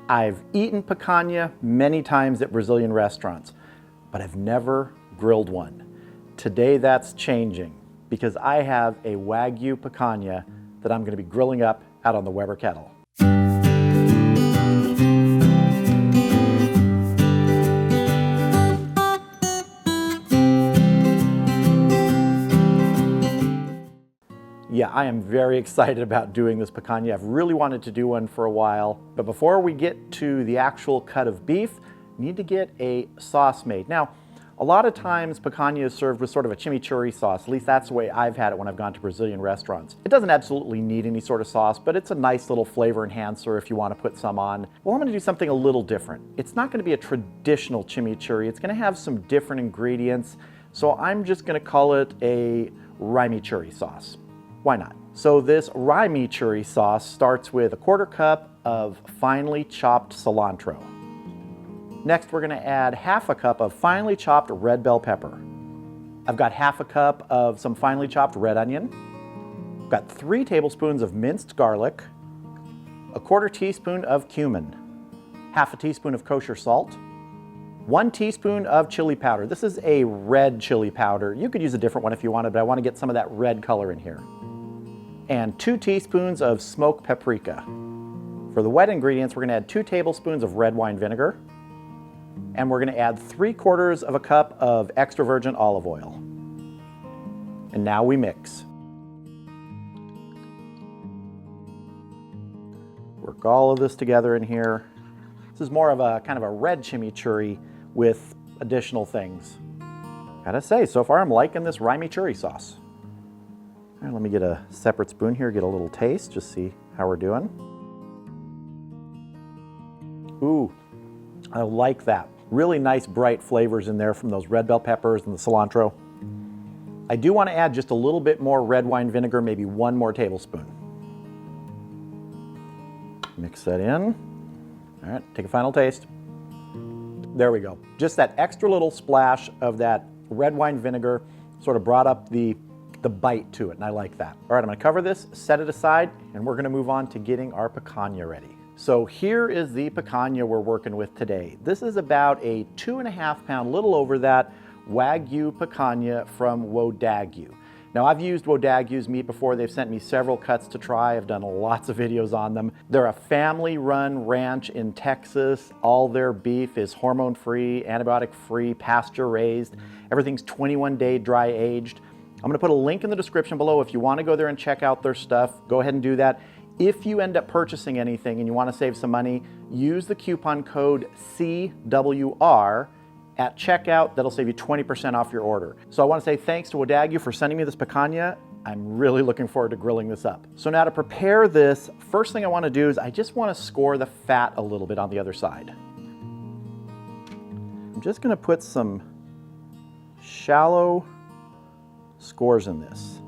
I've eaten picanha many times at Brazilian restaurants, but I've never grilled one. Today that's changing because I have a Wagyu picanha that I'm going to be grilling up out on the Weber Kettle. Yeah, I am very excited about doing this picanha. I've really wanted to do one for a while. But before we get to the actual cut of beef, we need to get a sauce made. Now, a lot of times picanha is served with sort of a chimichurri sauce. At least that's the way I've had it when I've gone to Brazilian restaurants. It doesn't absolutely need any sort of sauce, but it's a nice little flavor enhancer if you want to put some on. Well, I'm going to do something a little different. It's not going to be a traditional chimichurri. It's going to have some different ingredients. So I'm just going to call it a Rymichurri sauce. Why not? So this Rymichurri sauce starts with a 1/4 cup of finely chopped cilantro. Next, we're going to add 1/2 cup of finely chopped red bell pepper. I've got 1/2 cup of some finely chopped red onion. I've got 3 tablespoons of minced garlic, a 1/4 teaspoon of cumin, 1/2 teaspoon of kosher salt, 1 teaspoon of chili powder. This is a red chili powder. You could use a different one if you wanted, but I want to get some of that red color in here. And 2 teaspoons of smoked paprika. For the wet ingredients, we're going to add 2 tablespoons of red wine vinegar, and we're going to add 3/4 of a cup of extra virgin olive oil. And now we mix. Work all of this together in here. This is more of a kind of a red chimichurri with additional things. Gotta say, so far I'm liking this Rymichurri sauce. All right, let me get a separate spoon here, get a little taste, just see how we're doing. Ooh, I like that. Really nice bright flavors in there from those red bell peppers and the cilantro. I do want to add just a little bit more red wine vinegar, maybe 1 more tablespoon. Mix that in. All right, take a final taste. There we go. Just that extra little splash of that red wine vinegar sort of brought up the bite to it, and I like that. All right, I'm gonna cover this, set it aside, and we're gonna move on to getting our picanha ready. So here is the picanha we're working with today. This is about a 2.5 pound, little over that, Wagyu picanha from Wagyu. Now I've used Wagyu's meat before. They've sent me several cuts to try. I've done lots of videos on them. They're a family-run ranch in Texas. All their beef is hormone-free, antibiotic-free, pasture-raised. Everything's 21-day dry aged. I'm going to put a link in the description below. If you want to go there and check out their stuff, go ahead and do that. If you end up purchasing anything and you want to save some money, use the coupon code CWR at checkout. That'll save you 20% off your order. So I want to say thanks to Wagyu for sending me this picanha. I'm really looking forward to grilling this up. So now to prepare this, first thing I want to do is I just want to score the fat a little bit on the other side. I'm just going to put some shallow scores in this.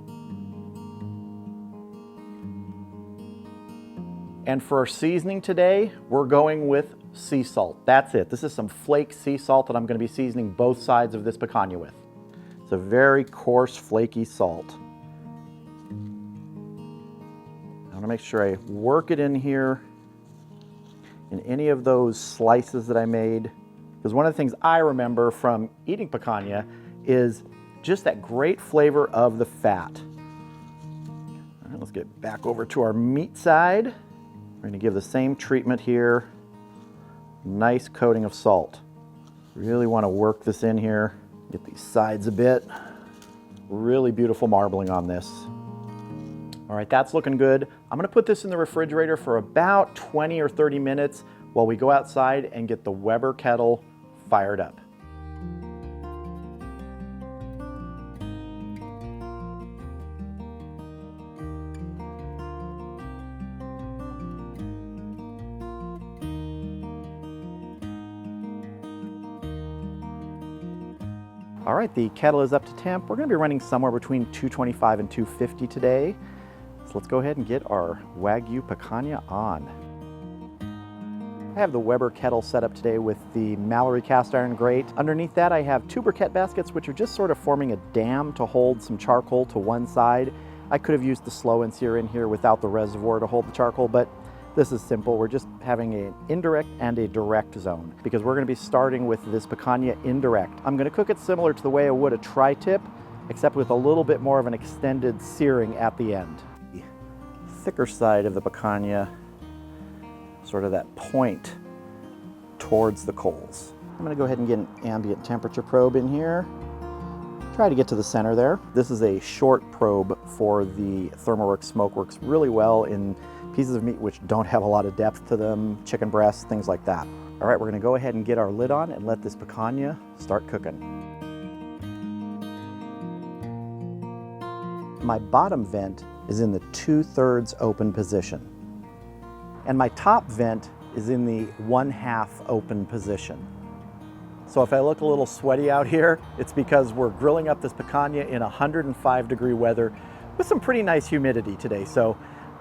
And for our seasoning today, we're going with sea salt. That's it. This is some flake sea salt that I'm going to be seasoning both sides of this picanha with. It's a very coarse, flaky salt. I want to make sure I work it in here in any of those slices that I made. Because one of the things I remember from eating picanha is just that great flavor of the fat. All right, let's get back over to our meat side. We're going to give the same treatment here. Nice coating of salt. Really want to work this in here. Get these sides a bit. Really beautiful marbling on this. All right, that's looking good. I'm going to put this in the refrigerator for about 20 or 30 minutes while we go outside and get the Weber kettle fired up. All right, the kettle is up to temp. We're going to be running somewhere between 225 and 250 today. So let's go ahead and get our Wagyu picanha on. I have the Weber kettle set up today with the Mallory cast iron grate. Underneath that I have 2 briquette baskets, which are just sort of forming a dam to hold some charcoal to one side. I could have used the slow and sear in here without the reservoir to hold the charcoal, but This is simple. We're just having an indirect and a direct zone because we're going to be starting with this picanha indirect. I'm going to cook it similar to the way I would a tri-tip, except with a little bit more of an extended searing at the end. The thicker side of the picanha, sort of that point towards the coals. I'm going to go ahead and get an ambient temperature probe in here. Try to get to the center there. This is a short probe for the ThermoWorks smoke. Works really well in pieces of meat which don't have a lot of depth to them, chicken breasts, things like that. All right, we're gonna go ahead and get our lid on and let this picanha start cooking. My bottom vent is in the 2/3 open position. And my top vent is in the 1/2 open position. So if I look a little sweaty out here, it's because we're grilling up this picanha in 105-degree weather with some pretty nice humidity today. So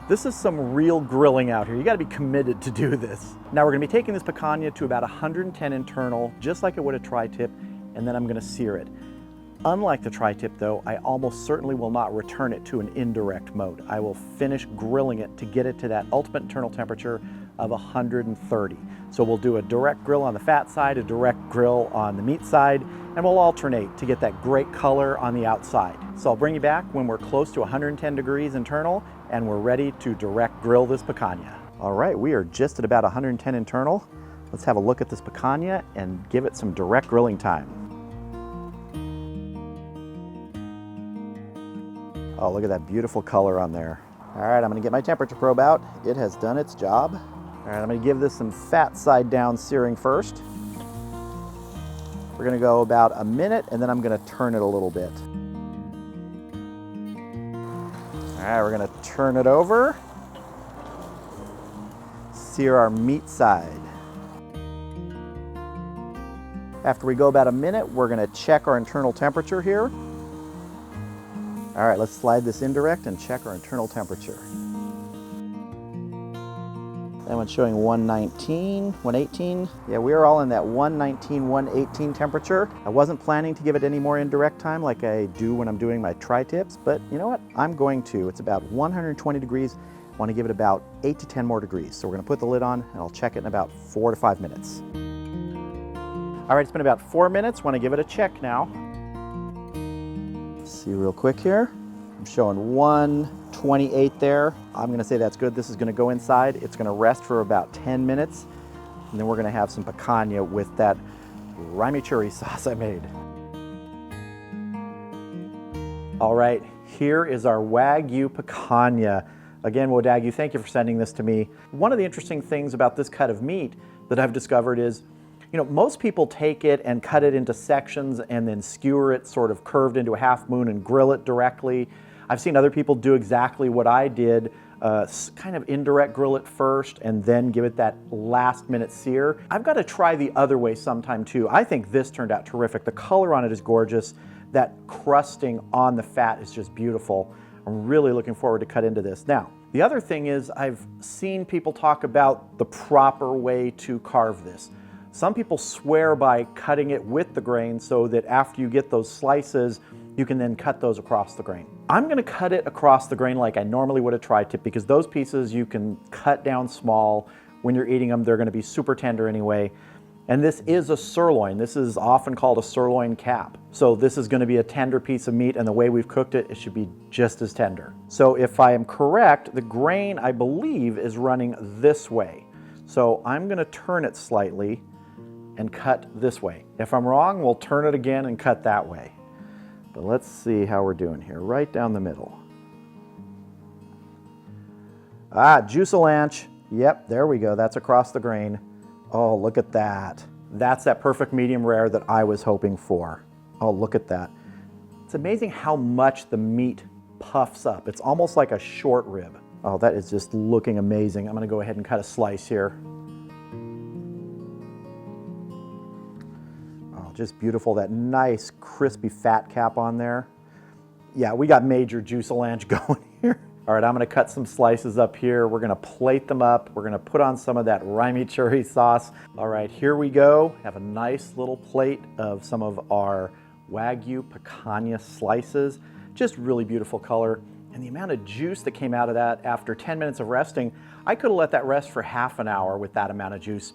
this is some real grilling out here. You gotta be committed to do this. Now we're gonna be taking this picanha to about 110 internal, just like it would a tri-tip, and then I'm gonna sear it. Unlike the tri-tip though, I almost certainly will not return it to an indirect mode. I will finish grilling it to get it to that ultimate internal temperature of 130. So we'll do a direct grill on the fat side, a direct grill on the meat side, and we'll alternate to get that great color on the outside. So I'll bring you back when we're close to 110 degrees internal and we're ready to direct grill this picanha. All right, we are just at about 110 internal. Let's have a look at this picanha and give it some direct grilling time. Oh, look at that beautiful color on there. All right, I'm gonna get my temperature probe out. It has done its job. All right, I'm gonna give this some fat side down searing first. We're gonna go about a minute and then I'm gonna turn it a little bit. All right, we're gonna turn it over. Sear our meat side. After we go about a minute, we're gonna check our internal temperature here. All right, let's slide this indirect and check our internal temperature. That one's showing 119, 118. Yeah, we are all in that 119, 118 temperature. I wasn't planning to give it any more indirect time like I do when I'm doing my tri-tips, but you know what? I'm going to. It's about 120 degrees. I want to give it about 8 to 10 more degrees. So we're gonna put the lid on and I'll check it in about 4 to 5 minutes. All right, it's been about 4 minutes. Want to give it a check now. See real quick here. I'm showing 128 there. I'm gonna say that's good. This is gonna go inside. It's gonna rest for about 10 minutes. And then we're gonna have some picanha with that Rymichurri sauce I made. All right, here is our Wagyu picanha. Again, Wagyu, thank you for sending this to me. One of the interesting things about this cut of meat that I've discovered is, you know, most people take it and cut it into sections and then skewer it sort of curved into a half moon and grill it directly. I've seen other people do exactly what I did, kind of indirect grill it first and then give it that last minute sear. I've got to try the other way sometime too. I think this turned out terrific. The color on it is gorgeous. That crusting on the fat is just beautiful. I'm really looking forward to cut into this. Now, the other thing is I've seen people talk about the proper way to carve this. Some people swear by cutting it with the grain so that after you get those slices, you can then cut those across the grain. I'm gonna cut it across the grain like I normally would a tri-tip because those pieces you can cut down small. When you're eating them, they're gonna be super tender anyway. And this is a sirloin. This is often called a sirloin cap. So this is gonna be a tender piece of meat and the way we've cooked it, it should be just as tender. So if I am correct, the grain, I believe, is running this way. So I'm gonna turn it slightly and cut this way. If I'm wrong, we'll turn it again and cut that way. But let's see how we're doing here, right down the middle. Ah, Cilantro. Yep, there we go, that's across the grain. Oh, look at that. That's that perfect medium rare that I was hoping for. Oh, look at that. It's amazing how much the meat puffs up. It's almost like a short rib. Oh, that is just looking amazing. I'm gonna go ahead and cut a slice here. Just beautiful, that nice crispy fat cap on there. Yeah, we got major Cilantro going here. All right, I'm gonna cut some slices up here. We're gonna plate them up. We're gonna put on some of that Rymichurri sauce. All right, here we go. Have a nice little plate of some of our Wagyu picanha slices. Just really beautiful color. And the amount of juice that came out of that after 10 minutes of resting, I could have let that rest for half an hour with that amount of juice.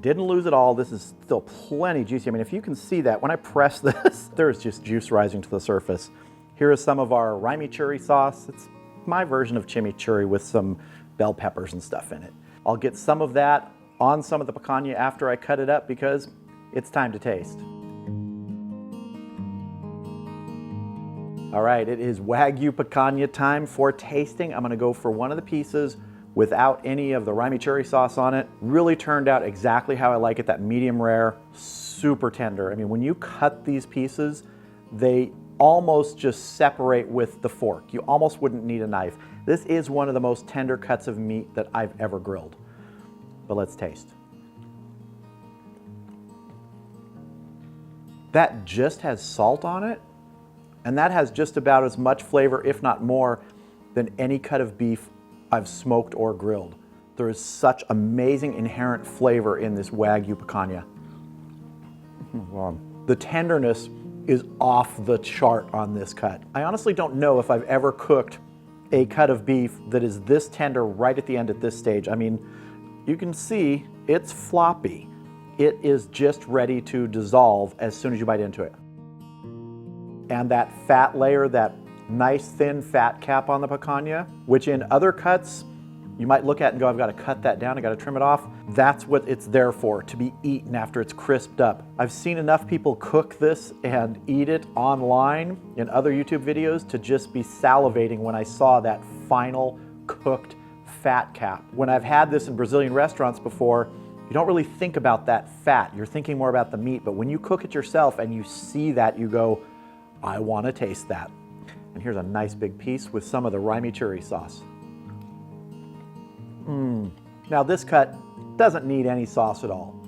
Didn't lose it all. This is still plenty juicy. I mean, if you can see that, when I press this, there's just juice rising to the surface. Here is some of our Rymichurri sauce. It's my version of chimichurri with some bell peppers and stuff in it. I'll get some of that on some of the picanha after I cut it up because it's time to taste. All right, it is Wagyu picanha time for tasting. I'm gonna go for one of the pieces without any of the Rymichurri sauce on it. Really turned out exactly how I like it, that medium rare, super tender. I mean, when you cut these pieces, they almost just separate with the fork. You almost wouldn't need a knife. This is one of the most tender cuts of meat that I've ever grilled. But let's taste. That just has salt on it, and that has just about as much flavor, if not more, than any cut of beef I've smoked or grilled. There is such amazing inherent flavor in this Wagyu picanha. Wow. The tenderness is off the chart on this cut. I honestly don't know if I've ever cooked a cut of beef that is this tender right at the end at this stage. I mean, you can see it's floppy. It is just ready to dissolve as soon as you bite into it. And that fat layer, that nice thin fat cap on the picanha, which in other cuts, you might look at and go, I've got to cut that down, I've got to trim it off. That's what it's there for, to be eaten after it's crisped up. I've seen enough people cook this and eat it online in other YouTube videos to just be salivating when I saw that final cooked fat cap. When I've had this in Brazilian restaurants before, you don't really think about that fat. You're thinking more about the meat, but when you cook it yourself and you see that, you go, I want to taste that. And here's a nice big piece with some of the Rymichurri sauce. Now this cut doesn't need any sauce at all,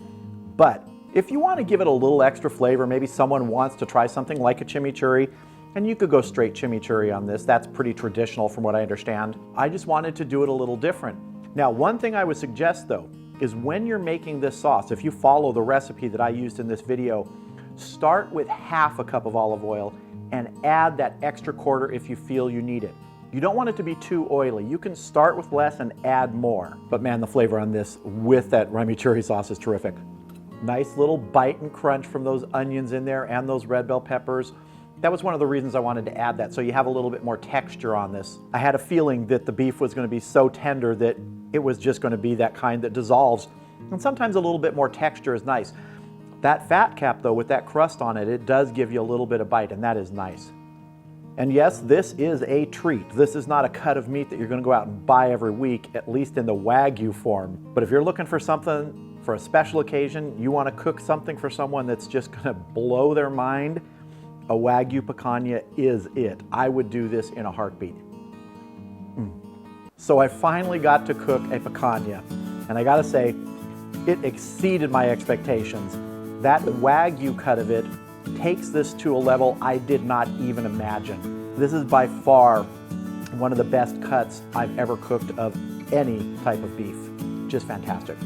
but if you want to give it a little extra flavor, maybe someone wants to try something like a chimichurri, and you could go straight chimichurri on this. That's pretty traditional from what I understand. I just wanted to do it a little different. Now, one thing I would suggest though, is when you're making this sauce, if you follow the recipe that I used in this video, start with half a cup of olive oil and add that extra quarter if you feel you need it. You don't want it to be too oily. You can start with less and add more. But man, the flavor on this with that Rymichurri sauce is terrific. Nice little bite and crunch from those onions in there and those red bell peppers. That was one of the reasons I wanted to add that, so you have a little bit more texture on this. I had a feeling that the beef was going to be so tender that it was just going to be that kind that dissolves. And sometimes a little bit more texture is nice. That fat cap though, with that crust on it, it does give you a little bit of bite, and that is nice. And yes, this is a treat. This is not a cut of meat that you're going to go out and buy every week, at least in the Wagyu form. But if you're looking for something for a special occasion, you want to cook something for someone that's just going to blow their mind, a Wagyu picanha is it. I would do this in a heartbeat. So I finally got to cook a picanha, and I gotta say, it exceeded my expectations. That Wagyu cut of it takes this to a level I did not even imagine. This is by far one of the best cuts I've ever cooked of any type of beef. Just fantastic.